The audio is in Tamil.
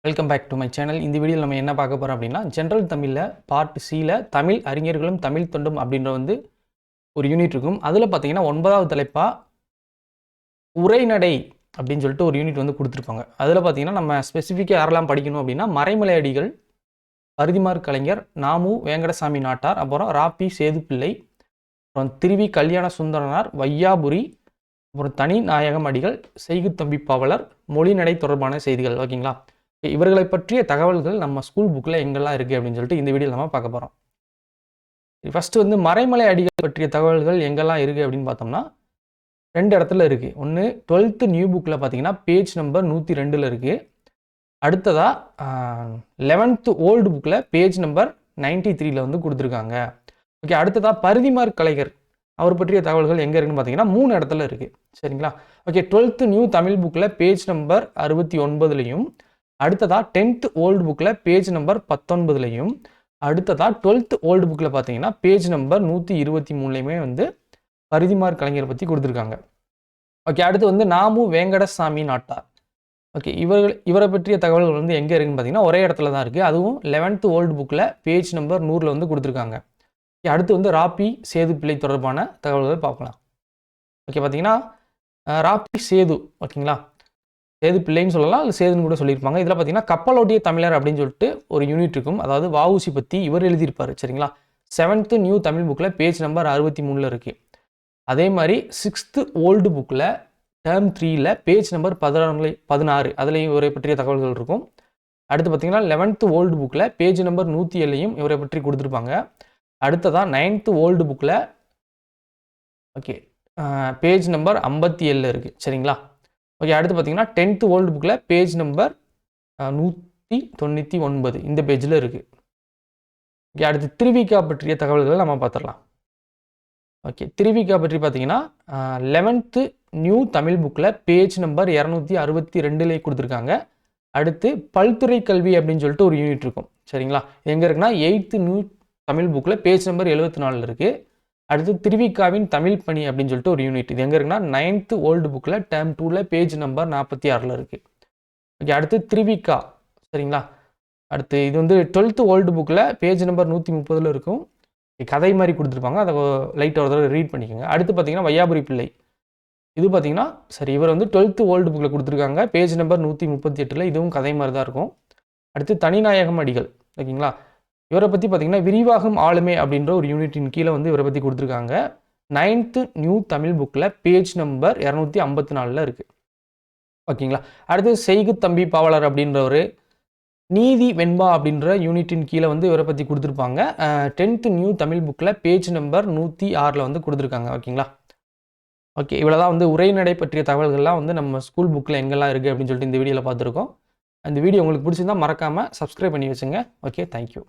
Welcome back to my channel. இந்த வீடியோவில் நம்ம என்ன பார்க்க போகிறோம் அப்படின்னா, ஜென்ரல் தமிழில் பார்ட் சியில் தமிழ் அறிஞர்களும் தமிழ் தொண்டும் அப்படின்ற ஒரு யூனிட் இருக்கும். அதில் பார்த்தீங்கன்னா 9வது தலைப்பாக உரைநடை அப்படின்னு சொல்லிட்டு ஒரு யூனிட் கொடுத்துருப்பாங்க. அதில் பார்த்தீங்கன்னா நம்ம ஸ்பெசிஃபிக்காக யாரெல்லாம் படிக்கணும் அப்படின்னா, மறைமலை அடிகள், பரிதிமார் கலைஞர், நாமு வேங்கடசாமி நாட்டார், அப்புறம் ராப்பி சேதுப்பிள்ளை, அப்புறம் திருவி கல்யாண சுந்தரனார், வையாபுரி, அப்புறம் தனி நாயகம் அடிகள், செய்குத்தம்பி பாவலர், மொழிநடை தொடர்பான செய்திகள். ஓகேங்களா? இவர்களை பற்றிய தகவல்கள் நம்ம ஸ்கூல் புக்கில் எங்கெல்லாம் இருக்குது அப்படின்னு சொல்லிட்டு இந்த வீடியோவில் நம்ம பார்க்க போகிறோம். ஃபஸ்ட்டு மறைமலை அடிகள் பற்றிய தகவல்கள் எங்கெல்லாம் இருக்குது அப்படின்னு பார்த்தோம்னா 2 இடத்துல இருக்குது. ஒன்று 12th நியூ புக்கில் பார்த்தீங்கன்னா பேஜ் நம்பர் 102 இருக்குது. அடுத்ததாக 11th ஓல்டு புக்கில் பேஜ் நம்பர் 93 கொடுத்துருக்காங்க. ஓகே, அடுத்ததாக பரிதிமார் கலைஞர் அவர் பற்றிய தகவல்கள் எங்கே இருக்குன்னு பார்த்தீங்கன்னா 3 இடத்துல இருக்குது. சரிங்களா? ஓகே, 12th நியூ தமிழ் புக்கில் பேஜ் நம்பர் 69லையும், அடுத்ததாக 10th ஓல்டு புக்கில் பேஜ் நம்பர் 19லையும், அடுத்ததாக 12th ஓல்டு புக்கில் பார்த்தீங்கன்னா பேஜ் நம்பர் 123லையுமே பரிதிமார் கலைஞரை பற்றி கொடுத்துருக்காங்க. ஓகே, அடுத்து நாமு வேங்கடசாமி நாட்டார். ஓகே, இவரை பற்றிய தகவல்கள் எங்கே இருக்குன்னு பார்த்தீங்கன்னா ஒரே இடத்துல தான் இருக்குது. அதுவும் 11th ஓல்டு புக்கில் பேஜ் நம்பர் 100ல் கொடுத்துருக்காங்க. ஓகே, அடுத்து ராப்பி சேதுப்பிள்ளை தொடர்பான தகவல்கள் பார்க்கலாம். ஓகே, பார்த்தீங்கன்னா ராப்பி சேது, ஓகேங்களா, சேது பிள்ளைன்னு சொல்லலாம், இல்லை சேதுன்னு கூட சொல்லியிருப்பாங்க. இதில் பார்த்தீங்கன்னா கப்பலோட்டிய தமிழர் அப்படின்னு சொல்லிட்டு ஒரு யூனிட் இருக்கும். அதாவது வஉசி பற்றி இவர் எழுதியிருப்பார். சரிங்களா? 7th நியூ தமிழ் புக்கில் பேஜ் நம்பர் 63ல் இருக்குது. அதே மாதிரி 6th ஓல்டு புக்கில் டேர்ம் 3ல் பேஜ் நம்பர் 16 அதுலேயும் இவரை பற்றிய தகவல்கள் இருக்கும். அடுத்து பார்த்தீங்கன்னா 11th ஓல்டு புக்கில் பேஜ் நம்பர் 107லையும் இவரை பற்றி கொடுத்துருப்பாங்க. அடுத்ததாக 9th ஓல்டு புக்கில் ஓகே பேஜ் நம்பர் 57 இருக்குது. சரிங்களா? ஓகே, அடுத்து பார்த்தீங்கன்னா 10th ஓல்டு புக்கில் பேஜ் நம்பர் 199 இந்த பேஜில் இருக்குது. ஓகே, அடுத்து திருவிக்கா பற்றிய தகவல்களை நம்ம பார்த்துடலாம். ஓகே, திருவிக்கா பற்றி பார்த்தீங்கன்னா 11th நியூ தமிழ் புக்கில் பேஜ் நம்பர் 262 கொடுத்துருக்காங்க. அடுத்து பல்துறை கல்வி அப்படின்னு சொல்லிட்டு ஒரு யூனிட் இருக்கும். சரிங்களா? எங்கே இருக்குன்னா 8th நியூ தமிழ் புக்கில் பேஜ் நம்பர் 74 இருக்குது. அடுத்து திருவிக்காவின் தமிழ் பணி அப்படின்னு சொல்லிட்டு ஒரு யூனிட். இது எங்கே இருக்குன்னா 9th ஓல்டு புக்கில் டேர்ம் 2ல் பேஜ் நம்பர் 46ல் இருக்குது. ஓகே, அடுத்து திருவிக்கா. சரிங்களா? அடுத்து இது 12th ஓல்டு புக்கில் பேஜ் நம்பர் 130ல் இருக்கும். கதை மாதிரி கொடுத்துருப்பாங்க, அதை லைட்டாக ஒரு தடவை ரீட் பண்ணிக்கோங்க. அடுத்து பார்த்தீங்கன்னா வையாபுரி பிள்ளை. இது பார்த்தீங்கன்னா இவர் 12th ஓல்டு புக்கில் கொடுத்துருக்காங்க, பேஜ் நம்பர் 138ல். இதுவும் கதை மாதிரி தான் இருக்கும். அடுத்து தனிநாயகம் அடிகள். ஓகேங்களா? இவரை பற்றி பார்த்தீங்கன்னா விரிவாகும் ஆளுமை அப்படின்ற ஒரு யூனிட்டின் கீழே இவரை பற்றி கொடுத்துருக்காங்க. 9th நியூ தமிழ் புக்கில் பேஜ் நம்பர் 254ல் இருக்குது. ஓகேங்களா? அடுத்து செய்குத்தம்பி பாவலர் அப்படின்ற ஒரு நீதி வெண்பா அப்படின்ற யூனிட்டின் கீழே இவரை பற்றி கொடுத்துருப்பாங்க. 10th நியூ தமிழ் புக்கில் பேஜ் நம்பர் 106ல் கொடுத்துருக்காங்க. ஓகேங்களா? ஓகே, இவ்வளோ தான் உரைநடை பற்றிய தகவல்கள்லாம் நம்ம ஸ்கூல் புக்கில் எங்கெல்லாம் இருக்குது அப்படின்னு சொல்லிட்டு இந்த வீடியோவில் பார்த்துருக்கோம். அந்த வீடியோ உங்களுக்கு பிடிச்சிருந்தா மறக்காமல் சப்ஸ்கிரைப் பண்ணி வச்சுங்க. Okay, thank you.